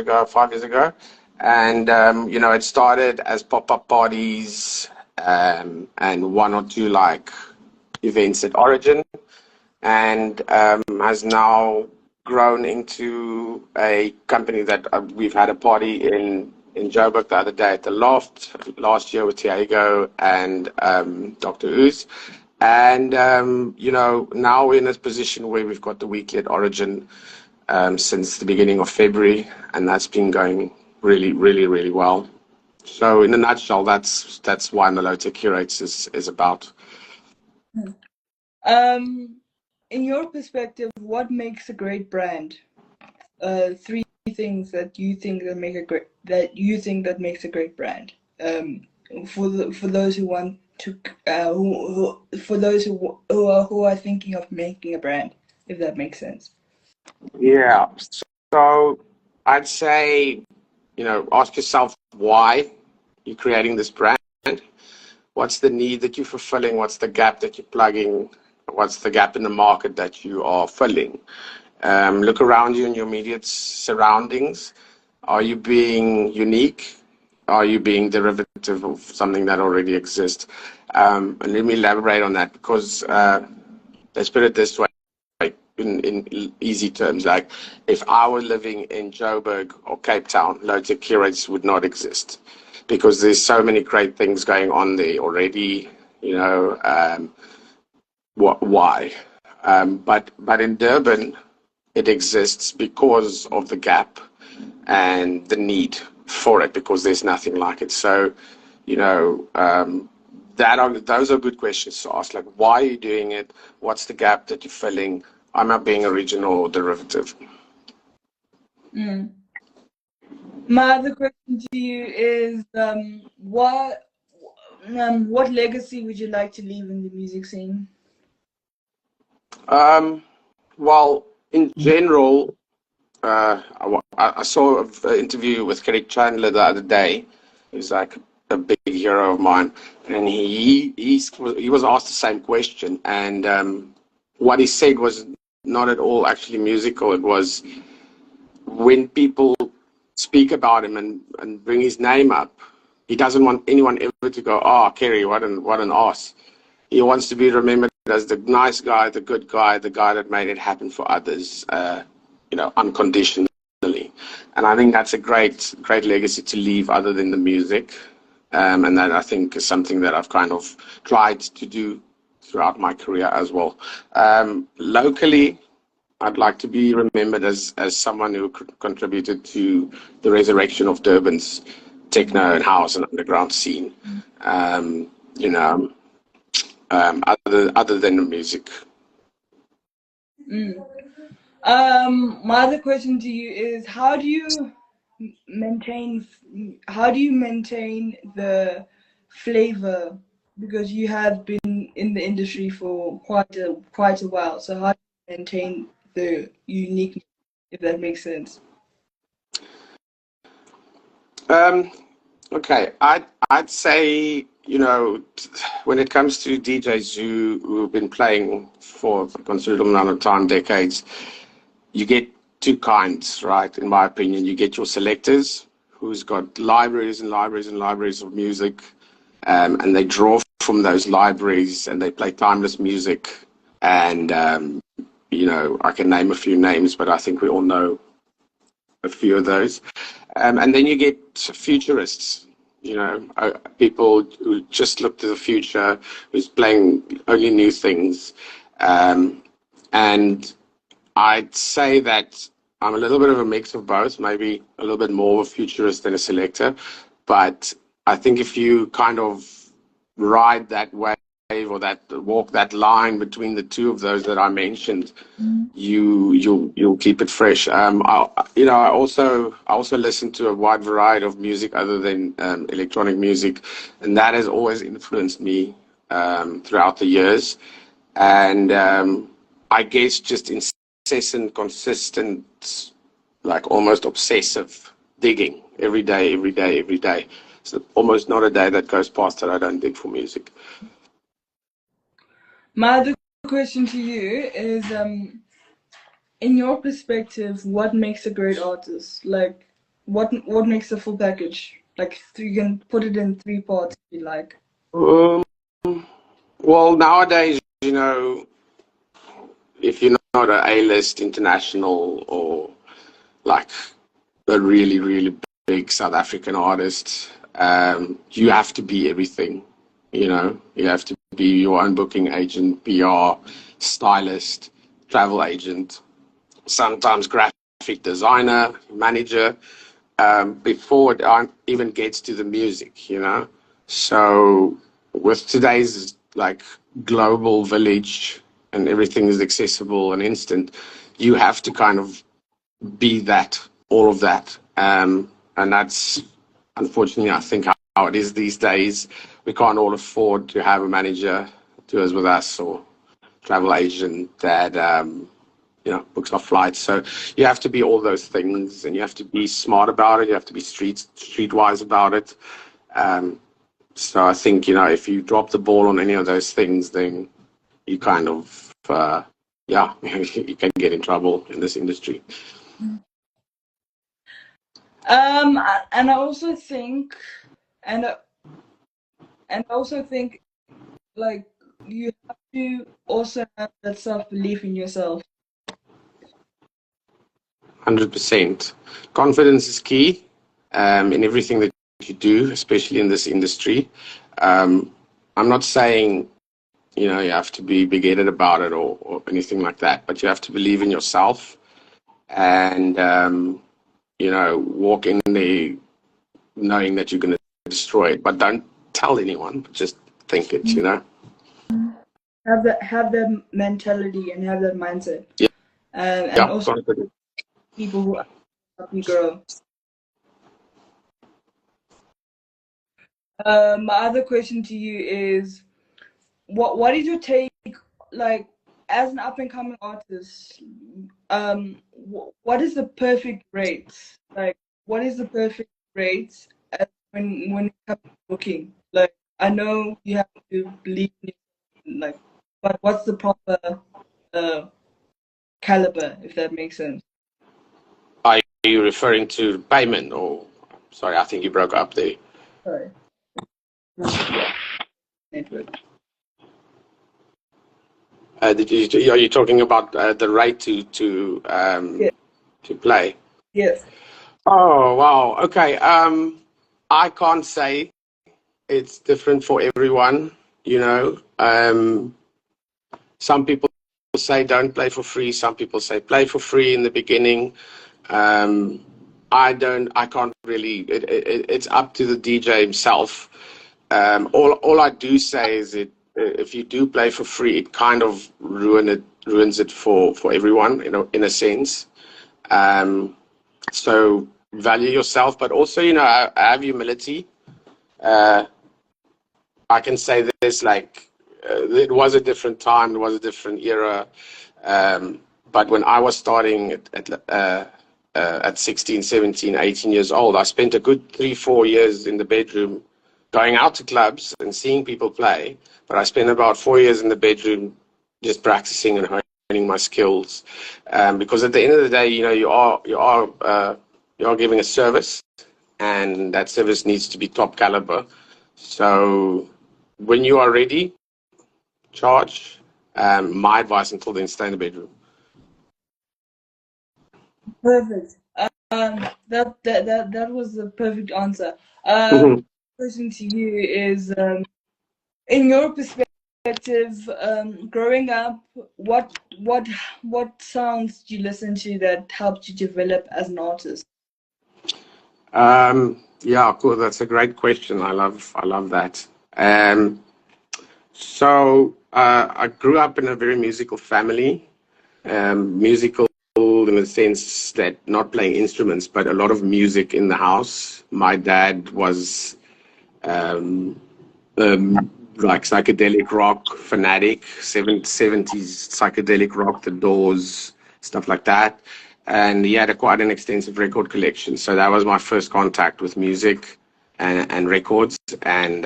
ago, 5 years ago. And, it started as pop-up parties and one or two like events at Origin, and has now grown into a company that we've had a party in Joburg the other day at the Loft, last year with Tiago and Dr. Ooze. And, now we're in a position where we've got the weekly at Origin since the beginning of February, and that's been going really, really, really well. So in a nutshell, that's why Melota Curates is about. In your perspective, what makes a great brand? Three things that you think that makes a great brand. For those who want to, for those who are thinking of making a brand, if that makes sense. Yeah. So I'd say, ask yourself why you're creating this brand. What's the need that you're fulfilling? What's the gap that you're plugging? What's the gap in the market that you are filling? Look around you in your immediate surroundings. Are you being unique? Are you being derivative of something that already exists? And let me elaborate on that, because let's put it this way, in easy terms. Like, if I were living in Joburg or Cape Town, Melota Curates would not exist, because there's so many great things going on there already. Why? But in Durban, it exists because of the gap and the need for it, because there's nothing like it. So, those are good questions to ask. Like, why are you doing it? What's the gap that you're filling? I'm not being original or derivative. My other question to you is, what legacy would you like to leave in the music scene? Well, in general, I saw an interview with Kerry Chandler the other day. He's like a big hero of mine, and he was asked the same question, and what he said was not at all actually musical. It was, when people speak about him and bring his name up, he doesn't want anyone ever to go, "Oh, Kerry, what an ass." He wants to be remembered as the nice guy, the good guy, the guy that made it happen for others, unconditionally. And I think that's a great legacy to leave, other than the music. And that, I think, is something that I've kind of tried to do throughout my career as well. Locally, I'd like to be remembered as someone who contributed to the resurrection of Durban's techno and house and underground scene. Other than the music. My other question to you is, how do you maintain the flavor, because you have been in the industry for quite a while? So how do you maintain the uniqueness, if that makes sense? Okay, I'd say, when it comes to DJs who've been playing for a considerable amount of time, decades, you get two kinds, right? In my opinion, you get your selectors, who's got libraries and libraries and libraries of music, and they draw from those libraries and they play timeless music. And I can name a few names, but I think we all know a few of those. And then you get futurists, people who just look to the future, who's playing only new things. And I'd say that I'm a little bit of a mix of both, maybe a little bit more of a futurist than a selector. But I think if you kind of ride that wave, or walk that line between the two of those that I mentioned, you'll keep it fresh. I also listen to a wide variety of music other than electronic music, and that has always influenced me throughout the years. And I guess just incessant, consistent, like almost obsessive digging every day. So almost not a day that goes past that I don't dig for music. My other question to you is, in your perspective, what makes a great artist? Like, what makes the full package? Like you can put it in 3 parts if you like. Um, well, nowadays, if you're not an A-list international or like a really, really big South African artist, you have to be everything. You have to be your own booking agent, PR, stylist, travel agent, sometimes graphic designer, manager, before it even gets to the music. So with today's like global village and everything is accessible and instant, you have to kind of be that, all of that. And that's unfortunately, I think, how it is these days. We can't all afford to have a manager tours with us or travel agent that books our flights. So you have to be all those things, and you have to be smart about it. You have to be streetwise about it. So I think if you drop the ball on any of those things, then you kind of you can get in trouble in this industry. And I also think, and I also think, like you have to also have that self-belief in yourself. 100%. Confidence is key in everything that you do, especially in this industry. I'm not saying you have to be big-headed about it or anything like that, but you have to believe in yourself and walk in there knowing that you're going to destroy it, but don't tell anyone. Just think it. Have that mentality and have that mindset. Yeah. And also people who help you grow. My other question to you is, what is your take, like, as an up and coming artist? What is the perfect rates? Like, what is the perfect rates when it comes to booking? Like, I know you have to believe in it, like, but what's the proper caliber, if that makes sense? Are you referring to payment or? Sorry, I think you broke up there. Sorry. Network. Are you talking about the right to play? Yes. Oh wow. Okay. I can't say. It's different for everyone. Some people say don't play for free. Some people say play for free in the beginning. I can't really. It's up to the DJ himself. All I do say is if you do play for free, it kind of ruins it for everyone, in a sense. So value yourself, but also, have humility. I can say this, like, it was a different time, it was a different era. But when I was starting at 16, 17, 18 years old, I spent a good 3-4 years in the bedroom going out to clubs and seeing people play. But I spent about 4 years in the bedroom just practicing and honing my skills. Because at the end of the day, you are giving a service, and that service needs to be top caliber. So when you are ready, charge. My advice until then, stay in the bedroom. Perfect. That was the perfect answer. Question to you is, in your perspective, growing up, what sounds do you listen to that helped you develop as an artist? Yeah, cool. That's a great question. I love that. So I grew up in a very musical family. Musical in the sense that not playing instruments, but a lot of music in the house. My dad was like psychedelic rock fanatic, 70s psychedelic rock, The Doors, stuff like that. And he had quite an extensive record collection. So that was my first contact with music and records. And,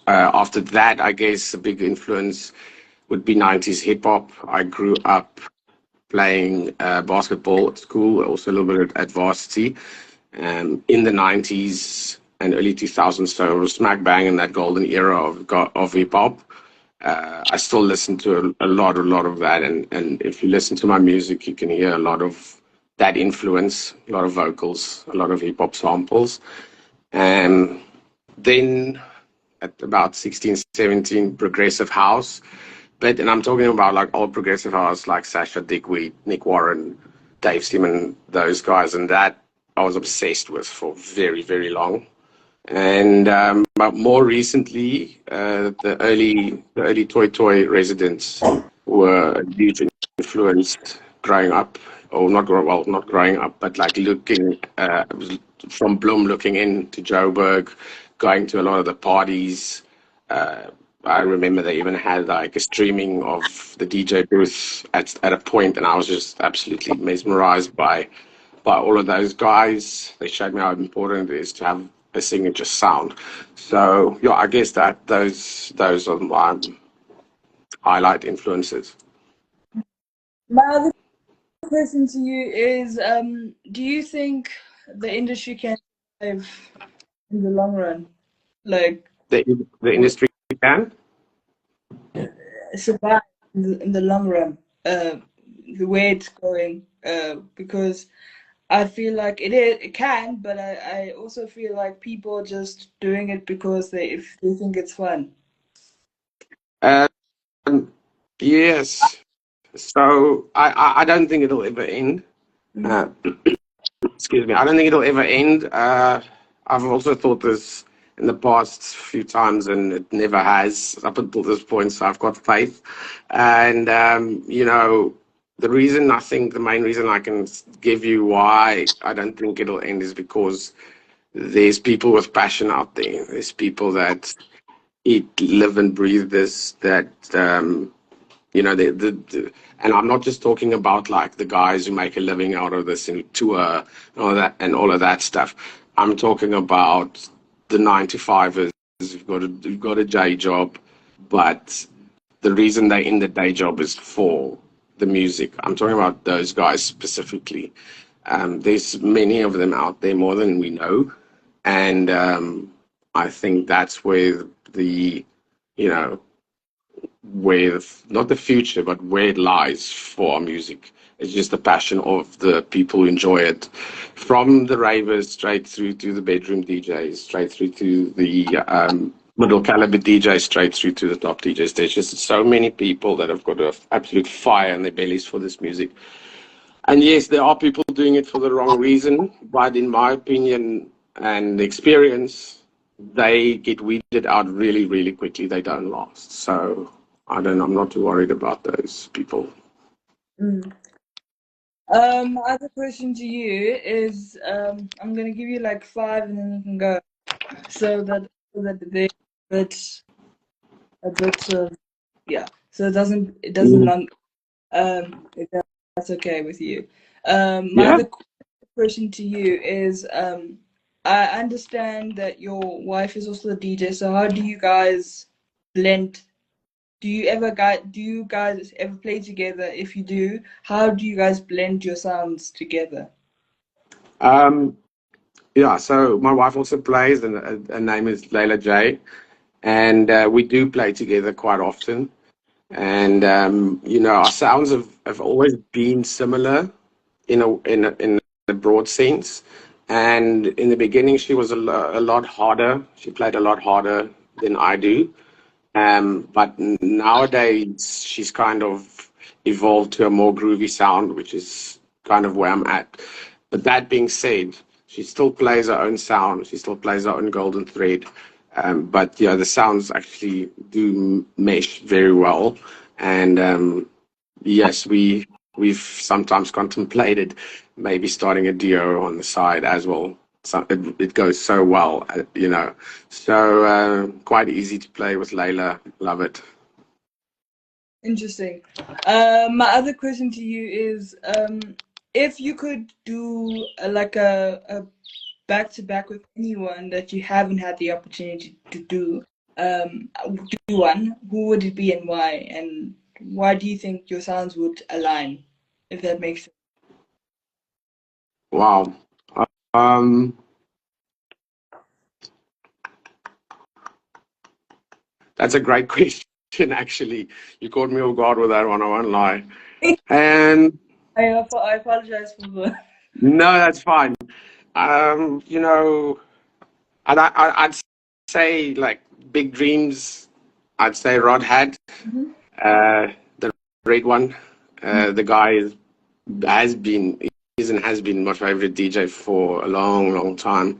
after that, I guess a big influence would be 90s hip hop. I grew up playing basketball at school, also a little bit at varsity. In the 90s and early 2000s, so smack bang in that golden era of hip hop. I still listen to a lot of that, and if you listen to my music, you can hear a lot of that influence, a lot of vocals, a lot of hip hop samples. And then at about 16, 17, progressive house. But, and I'm talking about like old progressive house, like Sasha Dickweed, Nick Warren, Dave Seaman, those guys, and that I was obsessed with for very, very long. And but more recently, the early Toy residents were a huge influence growing up, or not grow well, not growing up, but like looking from Bloom, looking into Joburg, going to a lot of the parties. Uh, I remember they even had like a streaming of the DJ booth at a point, and I was just absolutely mesmerized by all of those guys. They showed me how important it is to have a signature sound. So yeah, I guess that those are my highlight influences. My other question to you is, do you think the industry can survive in the long run? Like, The the industry can. survive in the long run, the way it's going, because I feel like it can, but I also feel like people are just doing it because if they think it's fun. Um, yes. So I don't think it'll ever end. Mm. Uh, excuse me. I don't think it'll ever end. I've also thought this in the past few times, and it never has up until this point. So I've got faith, and the main reason I can give you why I don't think it'll end is because there's people with passion out there. There's people that eat, live, and breathe this. That and I'm not just talking about like the guys who make a living out of this and tour and all of that stuff. I'm talking about the 9 to 5ers who've got a day job, but the reason they're in the day job is for the music. I'm talking about those guys specifically. There's many of them out there, more than we know, and I think that's where the you know with not the future, but where it lies for our music. It's just the passion of the people who enjoy it, from the ravers straight through to the bedroom DJs, straight through to the middle caliber DJs, straight through to the top DJs. There's just so many people that have got an absolute fire in their bellies for this music. And yes, there are people doing it for the wrong reason, but in my opinion and experience, they get weeded out really, really quickly. They don't last. So I'm not too worried about those people. Mm. My other question to you is, I'm gonna give you like five, and then you can go, so that they bit a bit of, yeah. So it doesn't Mm. long. If that's okay with you. My Yeah. other question to you is, I understand that your wife is also a DJ. So how do you guys blend? Do you guys ever play together? If you do, how do you guys blend your sounds together? Um, yeah. So my wife also plays, and her name is Layla J. And we do play together quite often. And our sounds have always been similar in a broad sense. And in the beginning, she was a lot harder. She played a lot harder than I do. But nowadays, she's kind of evolved to a more groovy sound, which is kind of where I'm at. But that being said, she still plays her own sound. She still plays her own golden thread. But yeah, the sounds actually do mesh very well. And yes, we've sometimes contemplated maybe starting a duo on the side as well. So it goes so well, So quite easy to play with Layla. Love it. Interesting. My other question to you is, if you could do like a back to back with anyone that you haven't had the opportunity to do one, who would it be and why? And why do you think your sounds would align? if that makes sense. Wow. Um, that's a great question, actually. You caught me off guard with that one, I won't lie. And I apologize for the. no, that's fine. You know, I'd say like big dreams. I'd say Rod had the red one. The guy has been is and has been my favorite DJ for a long, long time.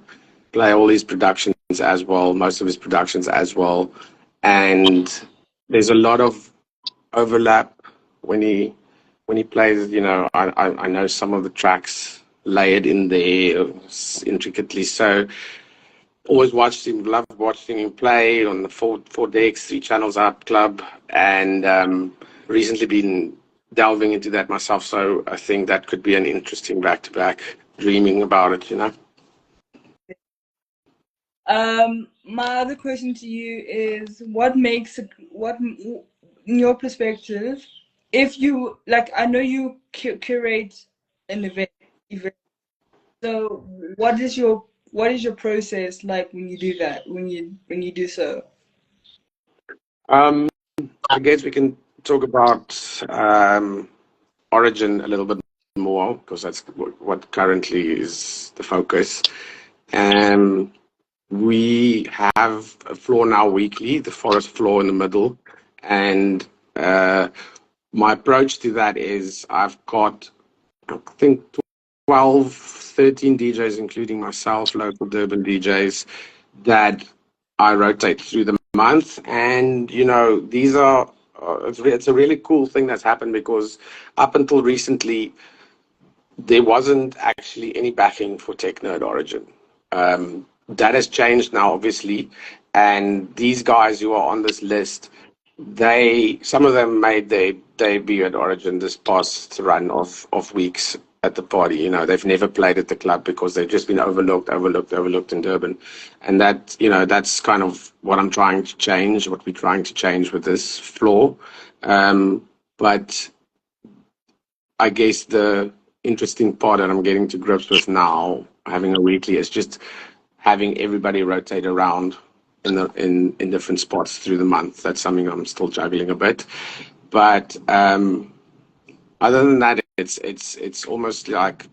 Play all his productions as well, most of his productions as well, and there's a lot of overlap when he plays. You know, I know some of the tracks layered in there intricately. So always watched him, loved watching him play on the four decks, three channels out club, and recently been delving into that myself. So I think that could be an interesting back to back. Dreaming about it, you know. My other question to you is, in your perspective, if you like, I know you curate an event. So what is your process like when you do that? When you do so? Um, I guess we can talk about Origin a little bit more because that's what currently is the focus. Um, we have a floor now weekly, the forest floor in the middle, and my approach to that is I've got, I think, 12, 13 DJs, including myself, local Durban DJs, that I rotate through the month. And, you know, these are, it's a really cool thing that's happened because up until recently, there wasn't actually any backing for techno at Origin. That has changed now, obviously. And these guys who are on this list, some of them made their debut at Origin this past run of weeks at the party. You know, they've never played at the club because they've just been overlooked in Durban. And that, you know, that's kind of what I'm trying to change, what we're trying to change with this floor. But I guess the interesting part that I'm getting to grips with now, having a weekly, is just having everybody rotate around in different spots through the month. That's something I'm still juggling a bit. But other than that, it's almost like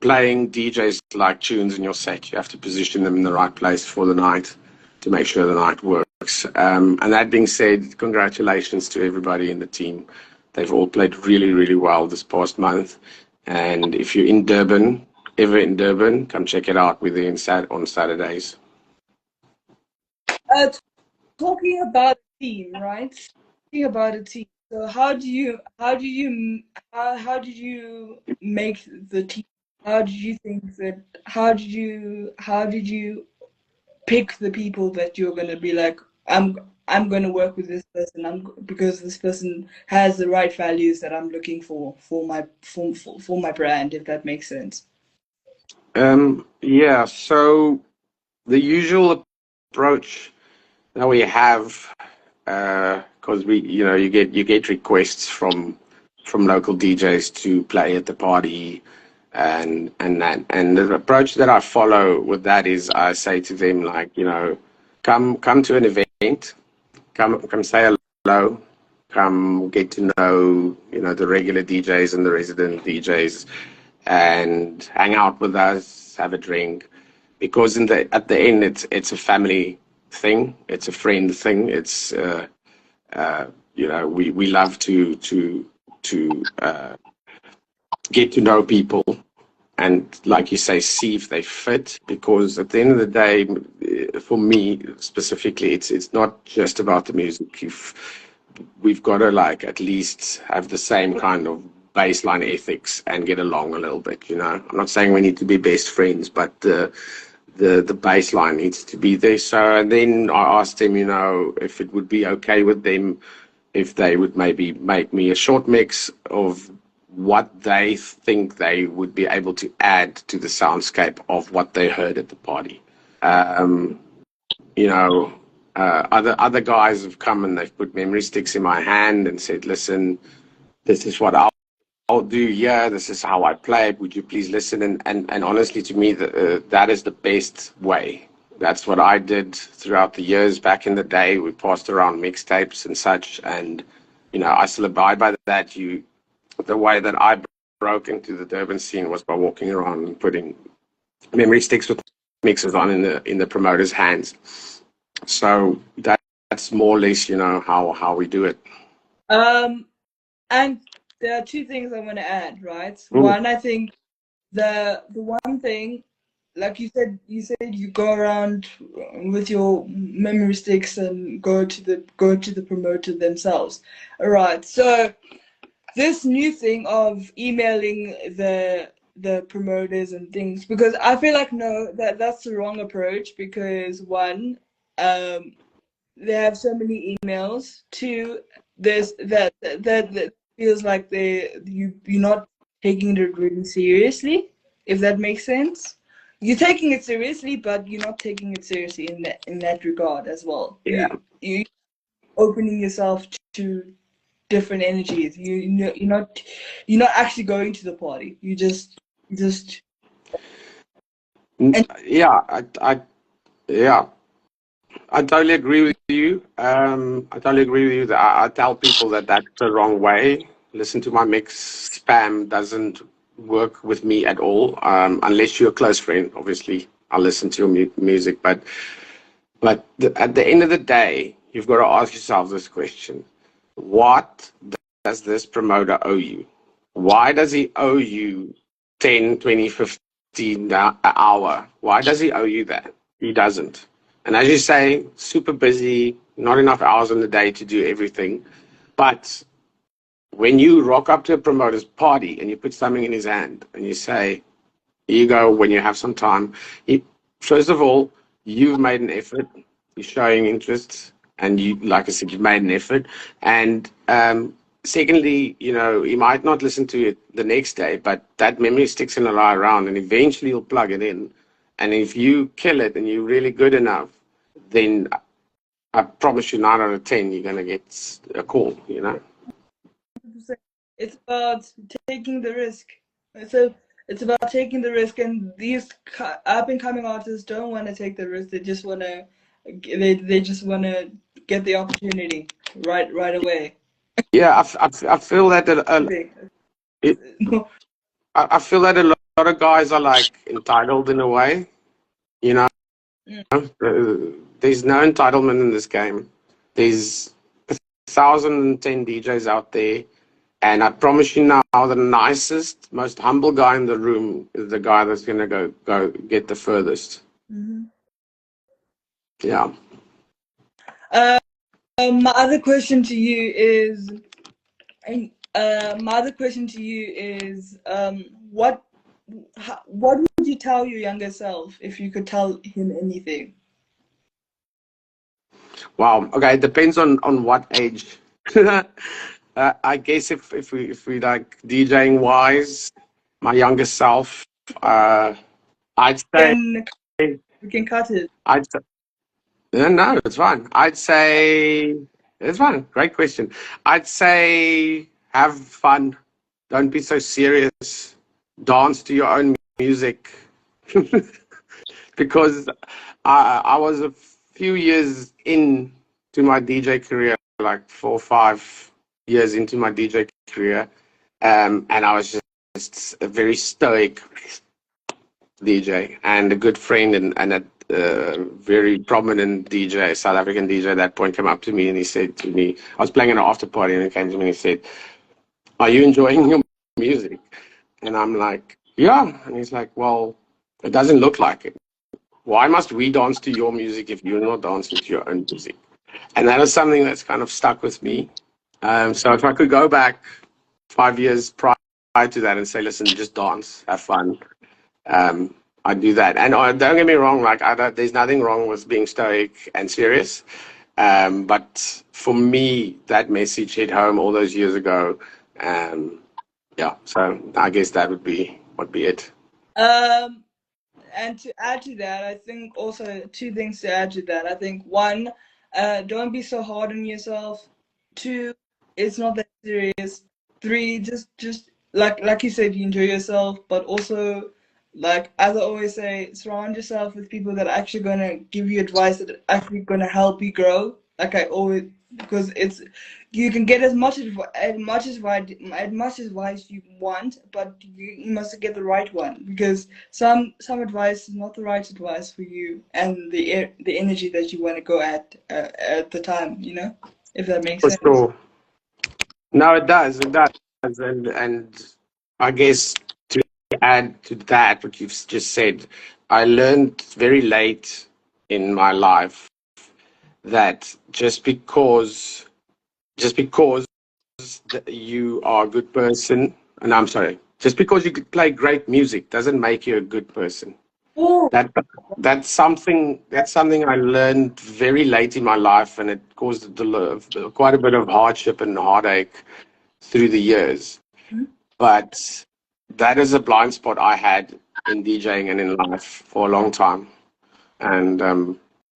playing DJs like tunes in your set. You have to position them in the right place for the night to make sure the night works. And that being said, congratulations to everybody in the team. They've all played really, really well this past month. And if you're in Durban, ever in Durban, come check it out. We're there on Saturdays. Uh, Talking about a team, right? Talking about a team. So how did you make the team? How did you think that? How did you pick the people that you're gonna be like, I'm gonna work with this person. Because this person has the right values that I'm looking for my brand. If that makes sense. Yeah, so the usual approach that we have, because you get requests from local DJs to play at the party, and the approach that I follow with that is I say to them, like, you know, come to an event, come say hello, come get to know, you know, the regular DJs and the resident DJs, and hang out with us, have a drink, because at the end it's a family thing, it's a friend thing, it's you know, we love to get to know people and, like you say, see if they fit, because at the end of the day, for me specifically, it's not just about the music. We've got to, like, at least have the same kind of baseline ethics and get along a little bit, you know. I'm not saying we need to be best friends, but the baseline needs to be there. So, and then I asked them, you know, if it would be okay with them if they would maybe make me a short mix of what they think they would be able to add to the soundscape of what they heard at the party. Um, you know, other guys have come and they've put memory sticks in my hand and said, "Listen, this is what do, yeah, this is how I play it. Would you please listen? And honestly, to me, that is the best way. That's what I did throughout the years back in the day. We passed around mixtapes and such, and I still abide by that. The way that I broke into the Durban scene was by walking around and putting memory sticks with mixes on in the promoter's hands. So that's more or less, how we do it. And there are two things I want to add, right? Mm. One, I think the one thing, like you said you go around with your memory sticks and go to the promoter themselves. All right. So this new thing of emailing the promoters and things, because I feel like no, that's the wrong approach, because one, they have so many emails. Two, there's that feels like you're not taking it really seriously, if that makes sense. You're taking it seriously, but you're not taking it seriously in that regard as well. Yeah. You opening yourself to different energies. You're not actually going to the party. You just and Yeah, yeah, I totally agree with you. I totally agree with you that I tell people that that's the wrong way. Listen to my mix. Spam doesn't work with me at all, unless you're a close friend. Obviously, I'll listen to your music, but at the end of the day, you've got to ask yourself this question: what does this promoter owe you? Why does he owe you 10, 20, 15 an hour? Why does he owe you that? He doesn't. And as you say, super busy, not enough hours in the day to do everything. But when you rock up to a promoter's party and you put something in his hand and you say, here you go, when you have some time, first of all, you've made an effort, you're showing interest, and like I said, you've made an effort. And secondly, he might not listen to it the next day, but that memory sticks in a lie around, and eventually you'll plug it in. And if you kill it and you're really good enough, then I promise you 9 out of 10, you're going to get a call. it's about taking the risk. So it's about taking the risk, and these up and coming artists don't want to take the risk. They just want to get the opportunity right away. Yeah, I feel that it, No. I feel that a lot of guys are like entitled in a way. You know, Mm. there's no entitlement in this game. There's 1,010 DJs out there, and I promise you now, the nicest, most humble guy in the room is the guy that's gonna go get the furthest. Mhm. Yeah. My other question to you is, what what would you tell your younger self if you could tell him anything? Wow. Okay. It depends on what age. I guess if we like DJing wise, my younger self, I'd say Can we can cut it? I'd say, no, it's fine. I'd say it's fine. Great question. I'd say have fun. Don't be so serious. Dance to your own music. Because I was a few years into my DJ career, like 4 or 5 years into my DJ career, and I was just a very stoic DJ and a good friend and a very prominent DJ, South African DJ at that point came up to me and he said to me, I was playing an after party and he came to me and he said, are you enjoying your music? And I'm like, yeah. And he's like, well, it doesn't look like it. Why must we dance to your music if you're not dancing to your own music? And that is something that's kind of stuck with me. So if I could go back 5 years prior to that and say, listen, just dance, have fun, I'd do that. And don't get me wrong, like there's nothing wrong with being stoic and serious. But for me, that message hit home all those years ago. Yeah, so I guess that would be it. Um, and to add to that, I think also two things to add to that. I think one, don't be so hard on yourself. Two, it's not that serious. Three, just like you said, you enjoy yourself, but also, like as I always say, surround yourself with people that are actually gonna give you advice that are actually gonna help you grow. Like I always, because it's you can get as much advice you want, but you must get the right one, because some advice is not the right advice for you and the energy that you want to go at the time. If that makes For sense. sure. No, it does. It does. And I guess to add to that, what you've just said, I learned very late in my life that just because that you are a good person, and I'm sorry, just because you could play great music doesn't make you a good person. Oh, That that's something I learned very late in my life, and it caused quite a bit of hardship and heartache through the years. But that is a blind spot I had in DJing and in life for a long time, and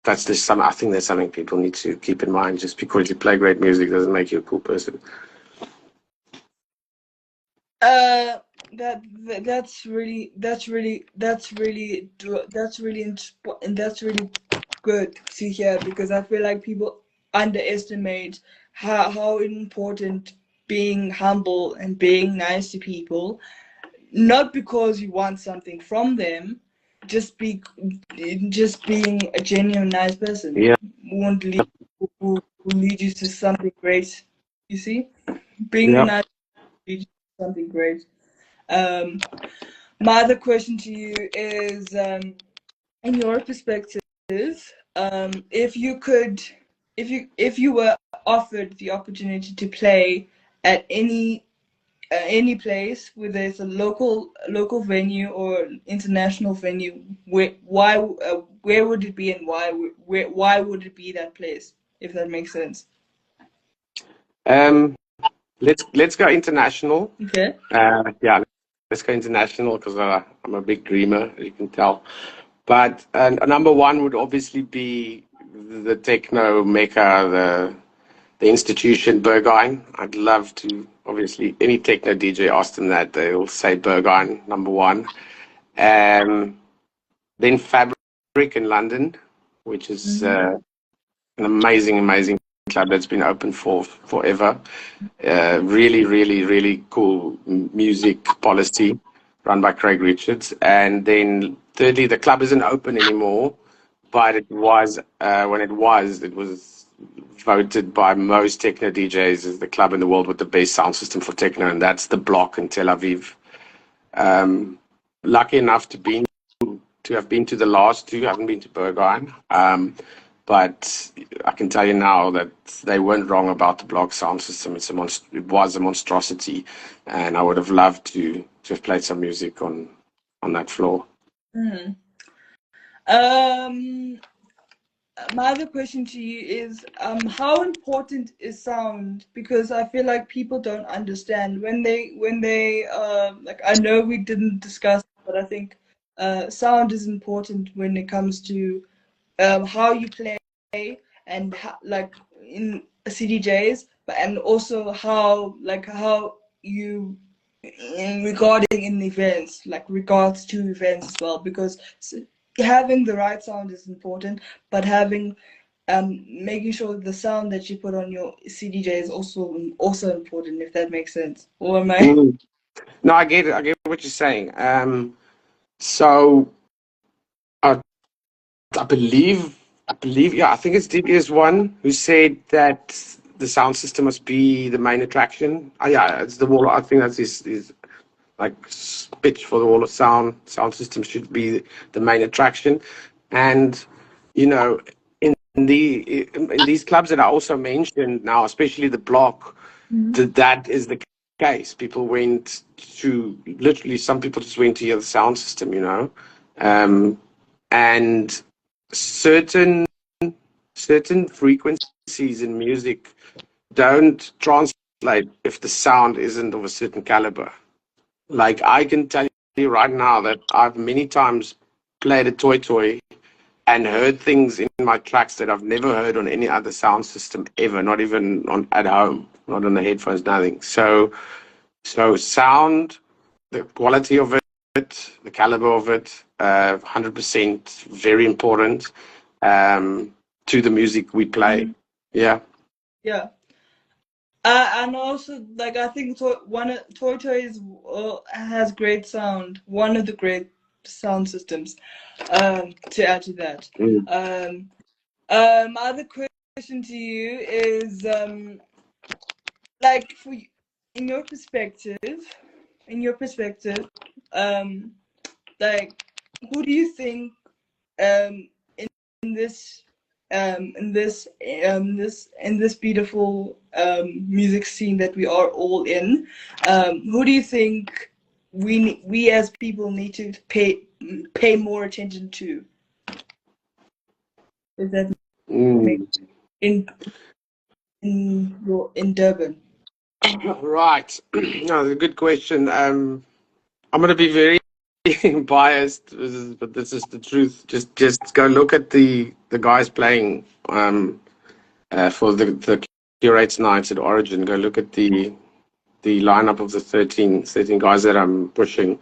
that's just some. I think that's something people need to keep in mind. Just because you play great music doesn't make you a cool person. Uh, that's really good to hear, because I feel like people underestimate how important being humble and being nice to people, not because you want something from them, just be just being a genuine nice person Yeah, won't lead will lead you to something great. You see, being yeah. nice will lead you to something great. Um, my other question to you is, in your perspective, if you could, if you were offered the opportunity to play at any place, whether it's a local venue or international venue, where would it be, and why would it be that place, if that makes sense? Um, let's go international. Okay. Yeah, let's go international because I'm a big dreamer, you can tell. But number one would obviously be the techno mecca, the institution Berghain. I'd love to. Obviously, any techno DJ ask them that, they'll say Berghain number one. Um, then Fabric in London, which is Mm-hmm. an amazing, amazing club that's been open for forever. Really, really, really cool music policy run by Craig Richards. And then thirdly, the club isn't open anymore, but it was voted by most techno DJs as the club in the world with the best sound system for techno, and that's the Block in Tel Aviv. Um, Lucky enough to have been to the last two. I haven't been to Berghain. But I can tell you now that they weren't wrong about the Block sound system. It was a monstrosity, and I would have loved to have played some music on that floor. Mm. Um, my other question to you is, how important is sound? Because I feel like people don't understand when they like, I know we didn't discuss, but I think sound is important when it comes to how you play, and how, like in CDJs, but and also how you regarding in events, like regards to events as well, because having the right sound is important, but having making sure the sound that you put on your CDJ is also important, if that makes sense. Or am I? Mm. No, I get it. I get what you're saying. So I, I believe, yeah, I think it's DBS one who said that the sound system must be the main attraction. Yeah, it's the wall. I think that's his like pitch for the wall of sound. Sound system should be the main attraction, and you know, in these clubs that I also mentioned now, especially the Block, that is the case. People went to literally. Some people just went to hear the sound system, and certain certain frequencies in music don't translate if the sound isn't of a certain caliber. Like I can tell you right now that I've many times played a toy and heard things in my tracks that I've never heard on any other sound system ever, not even on at home, not on the headphones, nothing. So So sound, the quality of it, the caliber of it, 100% very important to the music we play. Yeah. Yeah. And also, like, I think Toy Toy is has great sound. One of the great sound systems. To add to that, Mm. my other question to you is, like, in your perspective, um, like, who do you think, um, in this, in this beautiful music scene that we are all in, who do you think we as people need to pay more attention to? Does that make Mm. in in Durban? Right. No, that's a good question. I'm going to be very biased, but this is the truth. Just go look at the guys playing for the curates nights at Origin. Go look at the lineup of the 13 guys that I'm pushing.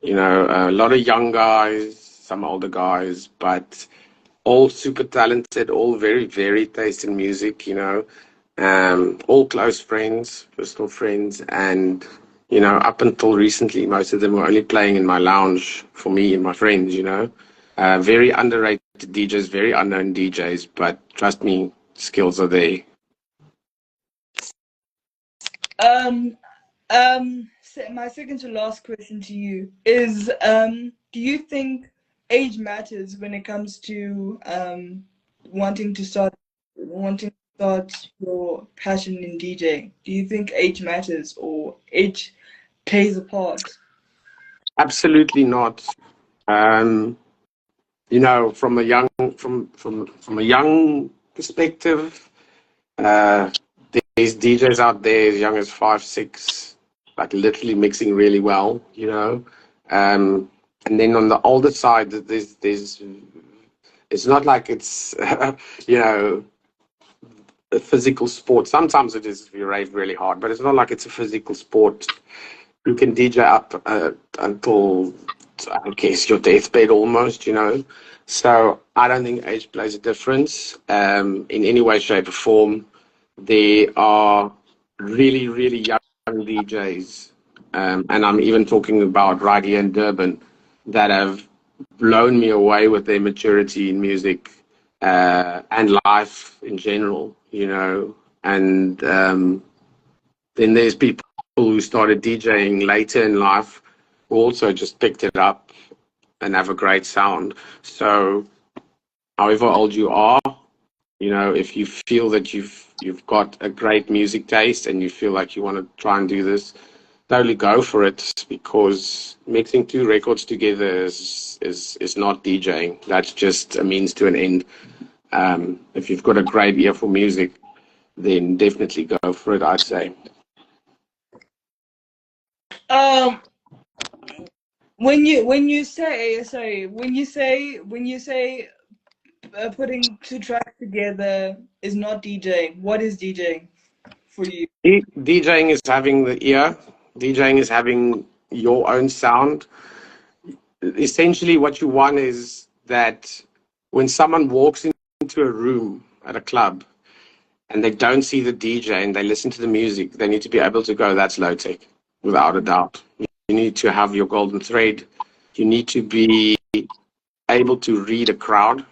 You know, a lot of young guys, some older guys, but all super talented, all very varied taste in music. You know, all close friends, personal friends, and you know, up until recently, most of them were only playing in my lounge for me and my friends. You know, very underrated DJs, very unknown DJs, but trust me, skills are there. Um, my second to last question to you is, do you think age matters when it comes to wanting to start your passion in DJing? Do you think age matters or age plays a part? Absolutely not. Um, you know, from a young perspective, uh, there's DJs out there as young as 5, 6, like literally mixing really well. You know, and then on the older side, there's it's not like it's you know a physical sport. Sometimes it is if you rave really hard, but it's not like it's a physical sport. You can DJ up until I guess your deathbed almost, you know. So I don't think age plays a difference in any way, shape, or form. There are really, really young DJs, and I'm even talking about right here in Durban, that have blown me away with their maturity in music and life in general, you know. And then there's people who started DJing later in life who also just picked it up and have a great sound. So, however old you are, you know, if you feel that you've got a great music taste and you feel like you want to try and do this, totally go for it because mixing two records together is not DJing. That's just a means to an end. If you've got a great ear for music, then definitely go for it, I'd say. Um, when you say putting two tracks together is not DJing, what is DJing for you? DJing is having the ear. DJing is having your own sound. Essentially, what you want is that when someone walks into a room at a club and they don't see the DJ and they listen to the music, they need to be able to go, that's low tech, without a doubt. You need to have your golden thread. You need to be able to read a crowd.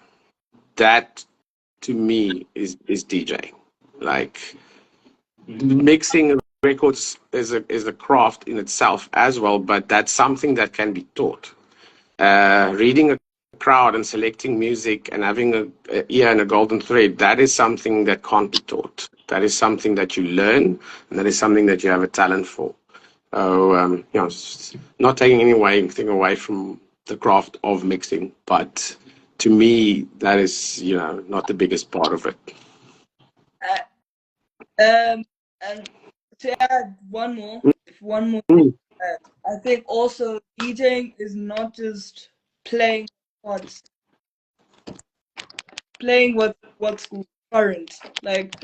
That, to me, is DJing. Like, mixing records is a craft in itself as well, but that's something that can be taught. Reading a crowd and selecting music and having a ear and a golden thread, that is something that can't be taught. That is something that you learn, and that is something that you have a talent for. So, you know, it's not taking anything away from the craft of mixing, but to me, that is, you know, not the biggest part of it. Uh, and to add one more thing, Mm. I think also DJing is not just playing what's what's current. Like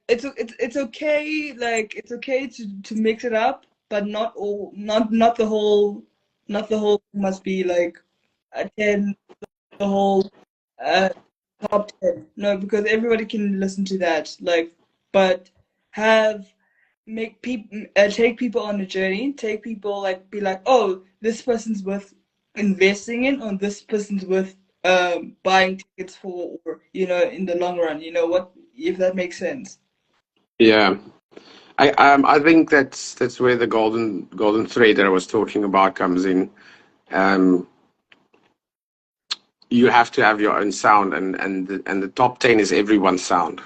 it's okay. Like it's okay to mix it up, but not all, not the whole, not the whole must be like a 10, the whole uh, top 10. No, because everybody can listen to that. Like, but have make people take people on a journey. Take people like be like, oh, this person's worth investing in, or this person's worth buying tickets for, or in the long run. You know what? If that makes sense. Yeah. I think that's where the golden thread that I was talking about comes in. Um, you have to have your own sound, and the top 10 is everyone's sound.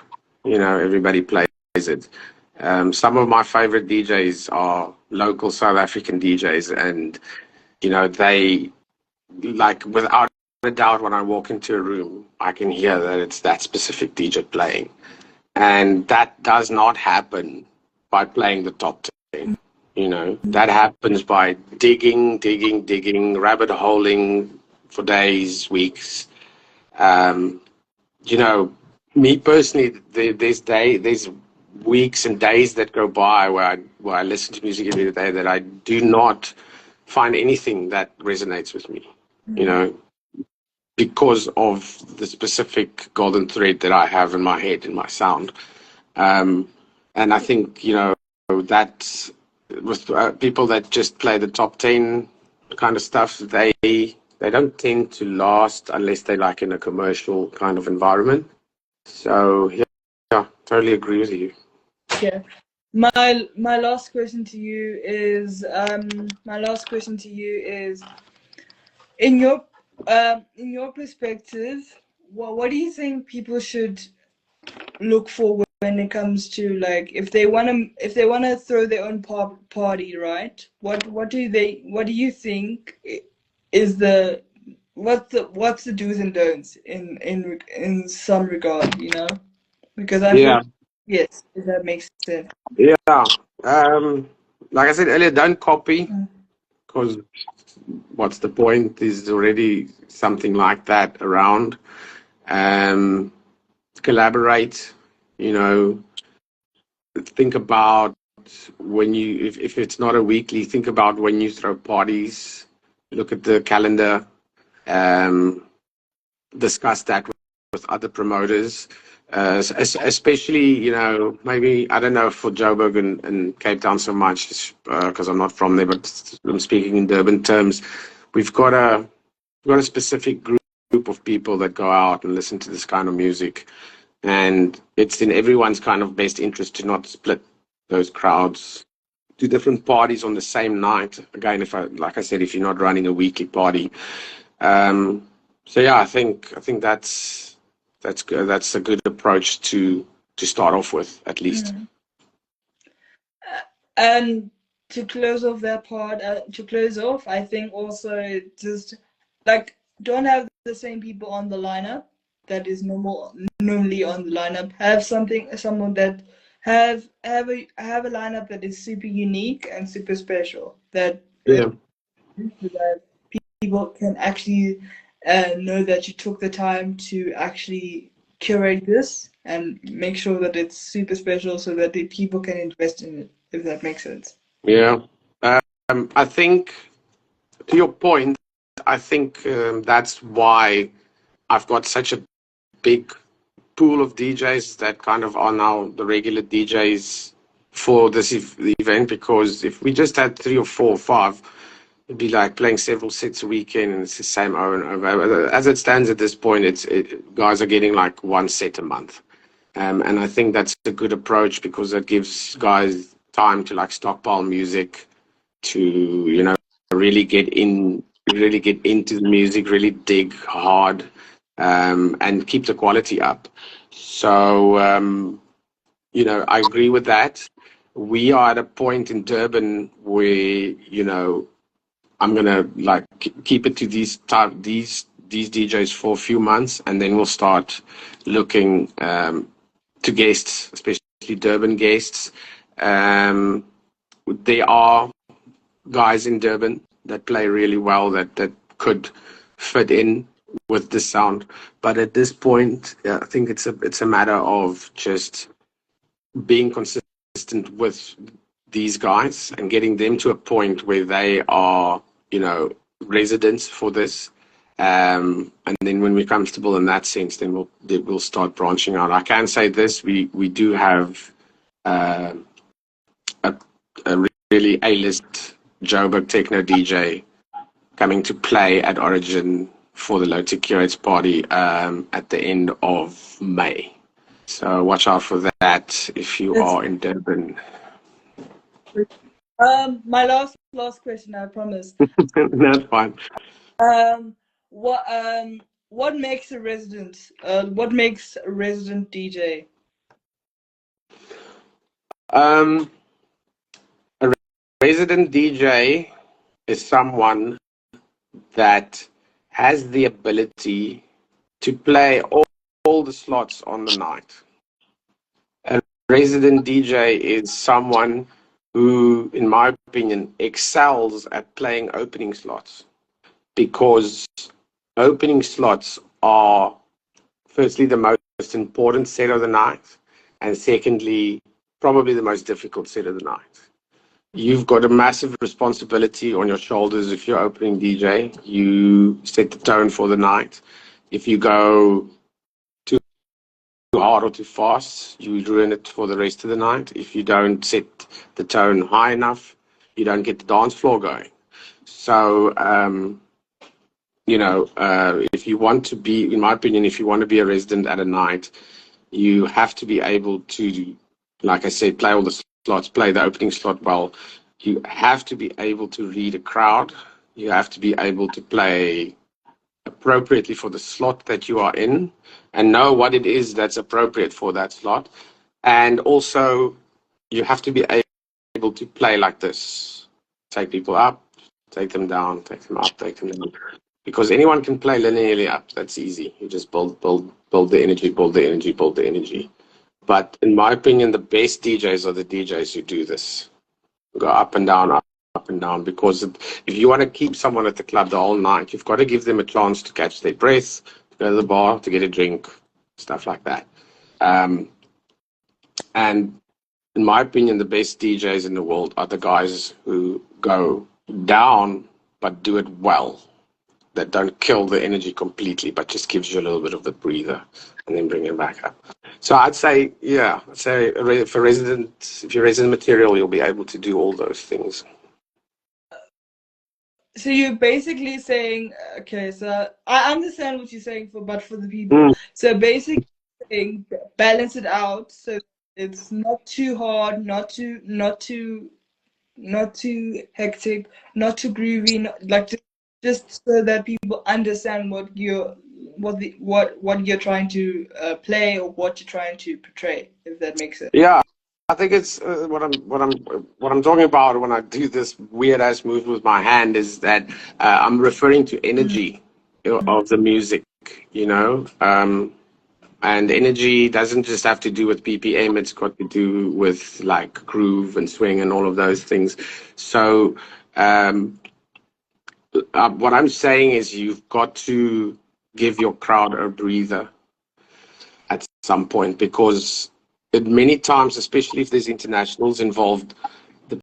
Everybody plays it. Some of my favorite DJs are local South African DJs, and they, like, without a doubt, when I walk into a room, I can hear that it's that specific DJ playing, and that does not happen by playing the top 10. That happens by digging, rabbit holing for days, weeks. Um, you know, Me personally, there's weeks and days that go by where I listen to music every day that I do not find anything that resonates with me. You know, because of the specific golden thread that I have in my head, in my sound. Um, and I think, that with people that just play the top 10 kind of stuff, they don't tend to last unless they're like in a commercial kind of environment. So yeah, totally agree with you. Yeah. My last question to you is in your perspective, what do you think people should look for when it comes to, like, if they want to throw their own party, right? What do you think is what's the do's and don'ts in some regard, because I feel, Yeah, yes, if that makes sense. yeah. Like I said earlier, don't copy, Mm. because what's the point? There's already something like that around. Um, Collaborate. You know, think about when if it's not a weekly, think about when you throw parties. Look at the calendar. Um, Discuss that with other promoters, especially, maybe, I don't know for Joburg and Cape Town so much, because I'm not from there, but I'm speaking in Durban terms. We've got a specific group of people that go out and listen to this kind of music, and it's in everyone's kind of best interest to not split those crowds to different parties on the same night. Again, like I said, if you're not running a weekly party. So yeah, I think that's good. That's a good approach to start off with, at least. Mm. And to close off that part, I think also just like don't have the same people on the lineup that is normally on the lineup. Have someone that have a lineup that is super unique and super special. Yeah, That people can actually know that you took the time to actually curate this and make sure that it's super special, so that the people can invest in it, if that makes sense. yeah. I think, to your point, I think that's why I've got such a big pool of DJs that kind of are now the regular DJs for this event. Because if we just had three or four or five, it'd be like playing several sets a weekend, and it's the same over and over. As it stands at this point, guys are getting like one set a month. And I think that's a good approach, because it gives guys time to like stockpile music, to really really get into the music, really dig hard, and keep the quality up. So I agree with that. We are at a point in Durban where I'm gonna like keep it to these DJs for a few months, and then we'll start looking to guests, especially Durban guests. Um, there are guys in Durban that play really well, that could fit in with the sound. But at this point, yeah, I think it's a matter of just being consistent with these guys and getting them to a point where they are, residents for this. And then when we're comfortable in that sense, then we'll start branching out. I can say this: we do have uh, a really A-list Joburg techno DJ coming to play at Origin for the Low Tech Curates party at the end of May. So watch out for that if you are in Durban. My last question, I promise. That's fine. What makes a resident? What makes a resident DJ? A resident DJ is someone that has the ability to play all the slots on the night. A resident DJ is someone who, in my opinion, excels at playing opening slots, because opening slots are, firstly, the most important set of the night, and secondly, probably the most difficult set of the night. You've got a massive responsibility on your shoulders if you're opening DJ. You set the tone for the night. If you go too hard or too fast, you ruin it for the rest of the night. If you don't set the tone high enough, you don't get the dance floor going. So, if you want to be, in my opinion, if you want to be a resident at a night, you have to be able to, like I said, play all the slots, play the opening slot well. You have to be able to read a crowd. You have to be able to play appropriately for the slot that you are in and know what it is that's appropriate for that slot. And also, you have to be able to play like this. Take people up, take them down, take them up, take them down. Because anyone can play linearly up. That's easy. You just build the energy, build the energy, build the energy. But in my opinion, the best DJs are the DJs who do this. Go up and down, up and down. Because if you want to keep someone at the club the whole night, you've got to give them a chance to catch their breath, to go to the bar, to get a drink, stuff like that. And in my opinion, the best DJs in the world are the guys who go down but do it well. That don't kill the energy completely, but just gives you a little bit of the breather and then bring it back up. So I'd say, if you're resident material, you'll be able to do all those things. So you're basically saying, okay, so I understand what you're saying but for the people. So basically saying balance it out so it's not too hard, not too hectic, not too groovy, just so that people understand what you're trying to play or what you're trying to portray, if that makes sense. Yeah, I think it's what I'm talking about when I do this weird ass move with my hand is that I'm referring to energy of the music, and energy doesn't just have to do with BPM. It's got to do with like groove and swing and all of those things. So what I'm saying is you've got to give your crowd a breather at some point, because many times, especially if there's internationals involved,